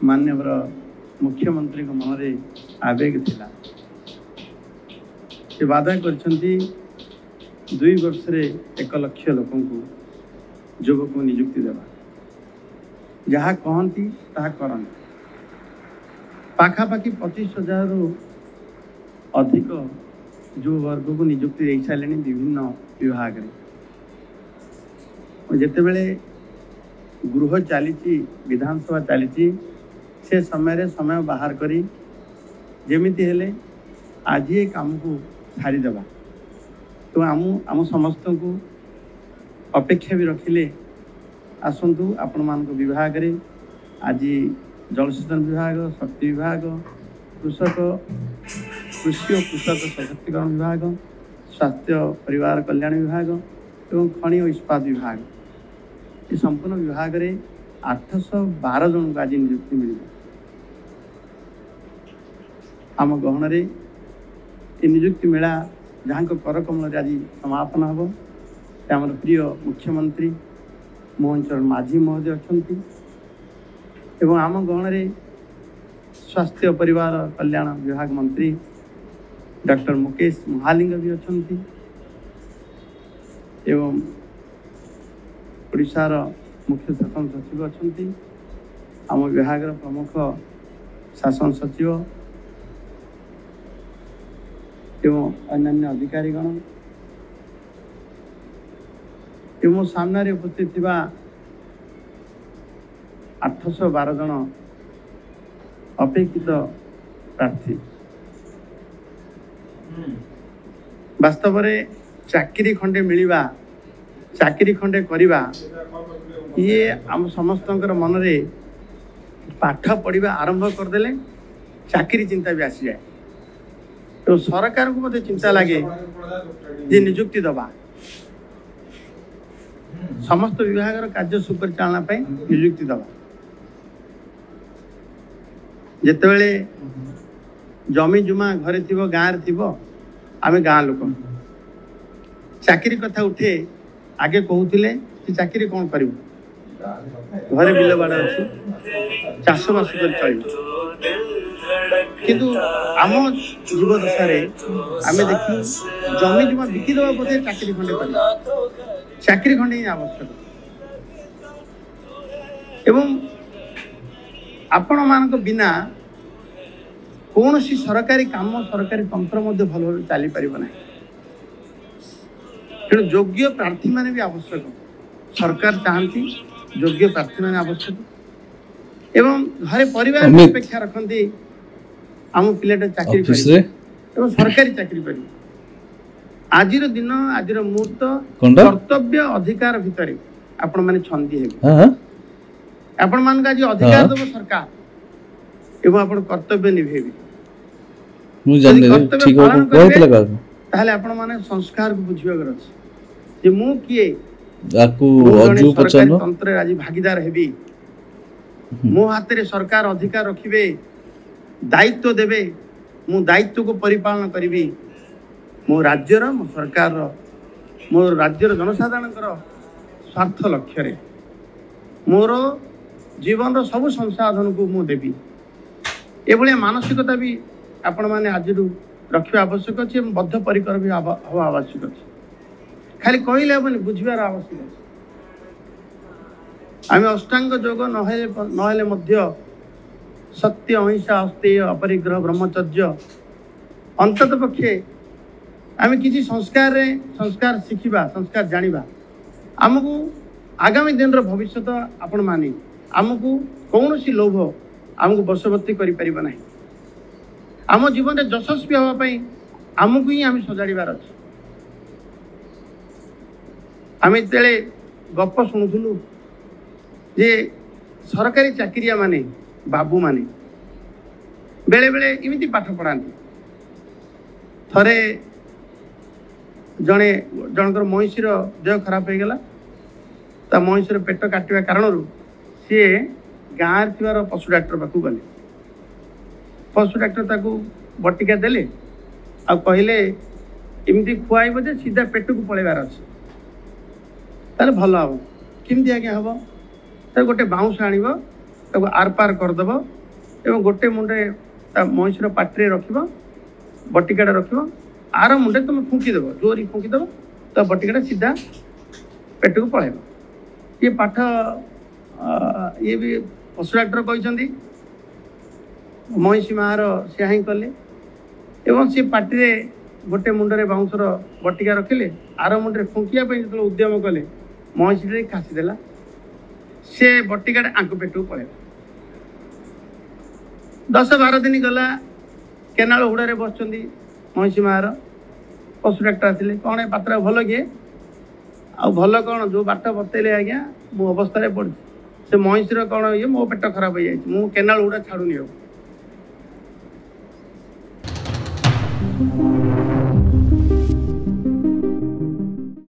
माननीय मुख्यमंत्री मन में आवेग थिला से वादा कर 2 वर्ष रे 1 लाख लोक युवक को नियुक्ति देवा जहाँ कहती करन पाखापाखि 25,000 अधिक युव वर्ग को नियुक्ति दे सारे विभिन्न विभाग जिते बड़े गृह चली विधानसभा चली से समय बाहर करी जेमिति हेले आज ये काम को छाड़ीदेवा तो आम समस्त को अपेक्षा भी रखिले आसतु आपण मान विभाग रे आज जलसेचन विभाग शक्ति विभाग कृषि और कृषक सशक्तिकरण विभाग स्वास्थ्य परिवार कल्याण विभाग एवं खनि और इस्पात विभाग ये संपूर्ण विभाग रे 812 जन को आज नियुक्ति मिल आम गहन रे नियुक्ति मेला जहाँ कर कमल आज समापन हम से आम प्रिय मुख्यमंत्री मोहन चरण माझी महोदय अच्छा आम गहन रे स्वास्थ्य परिवार कल्याण विभाग मंत्री डॉक्टर मुकेश महालिंग भी अच्छा ओडिशार मुख्य शासन सचिव अच्छा आम विभाग प्रमुख शासन सचिव एवं अन्य अधिकारीगण एवं सामने उपस्थित थिबा 812 जन अपेक्षित प्रार्थी वास्तव में चाकरी खंडे मिलवा चाकरी खंडे करवा ये आम समस्त मन रे पाठ पढ़ा आरंभ करदे चाकरी चिंता भी आसी जाए तो सरकार को मत चिंता लगे जे नियुक्ति दबा समस्त विभाग कार्य सुपरिचालना नियुक्ति दबा जितेबले जमी जुमा घरे थी गाँव थी आम गाँ लोक चाकरी कथा उठे आगे कहते कि चाकरी कौन कर घरे बिल बाड़ अच्छी चाष बास कर चल किंतु आम जीवदशा आम देखी जमी जुमा बिकिदेवा बोधे चाकरी खंडे कर चाकरी खंडे ही आवश्यक एवं आपण मान बिना कौन सी सरकारी काम सरकारी तंत्र भल भाव चली पार ना तेणु योग्य प्रार्थी माने भी आवश्यक सरकार चाहती योग्य प्रार्थी माने आवश्यक एवं घरे परिवार अपेक्षा रखती आम पिलाटा चाकरी एवं सरकारी चाकरी कर आज दिन आज मुहूर्त कर्तव्य अधिकार भितर आपण माने छंदी हे आपण मान का आज अधिकार दब सरकार एवं आपण कर्तव्य निभेबी ताहले आपण माने संस्कार को बुझिबागर अछि जे मु किए सरकारी तंत्र आज भागीदार हेबी मो हाथ रे सरकार अधिकार रखिबे दायित्व देबे मु दायित्व को परिपालन करिबी मो राज्यर मो सरकार मो राज्यर जनसाधारण स्वार्थ लक्ष्य रे मोर जीवन सब संसाधन को मु देबी एभलिया मानसिकता भी आपण माने आज रखा आवश्यक अच्छे बद्ध परिकर भी हवा आवश्यक अच्छे खाली कहले हेबनी बुझिबार आवश्यक अच्छे आम अष्टांग योग नहेले मध्य सत्य अहिंसा अस्तेय अपरिग्रह ब्रह्मचर्य अंतत पक्षे आम किसी संस्कार शिखिबा संस्कार जानिबा आमको आगामी दिन भविष्य आपण माने आमको कौन सी लोभ आमको बशवर्ती करि परिबा नाही आम जीवन में यशस्वी हाँपाई आमको ही आम सजाड़बार अच्छे आम जो गप शुणुलु जे सरकारी चाकरिया माने बाबू माने बेले बेले इमिति पाठ पढ़ाती थरे जड़े जनकर महिषीर देह खराब हो गला ता महिषीर पेट काटिया कारण सी गाँव थी पशु डाक्टर पाक गले पशु डाक्टर ताकू बटिका देले आ कहले इमती खुआइब जे सीधा पेट को पलैबार अच्छे ताले भल हम किमती आज्ञा हम तो गोटे बाउंस आनिब ताको आर पार करदेव एवं गोटे मुंडे मईसर पाटे रख बटिकाटा रख आर मुंडे तुम फुंकीदेव जोरी फुंकीदेव तो बटिकाटा सीधा पेट को पलैब ये पाठ ये भी पशु डाक्टर कहते मईसी मार से हिं कले एवं सी पाटे गोटे मुंडे बाउंसर बटिका रखिले आर मुंडे फुंकिया जो उद्यम कले मईसी काशीदेला से बटिका आंक पेट को पलैब 10-12 दिन गला केनाल हुड़े बस मईसी मार पशु डाक्टर आसिले कौन पात्र भल किए आ भल कौन जो बाट बतैले आज्ञा मु अवस्था पड़ी से मईसी कौन ये मो पेट खराब हो जाए केनाल हुड़ा छाड़ूनी।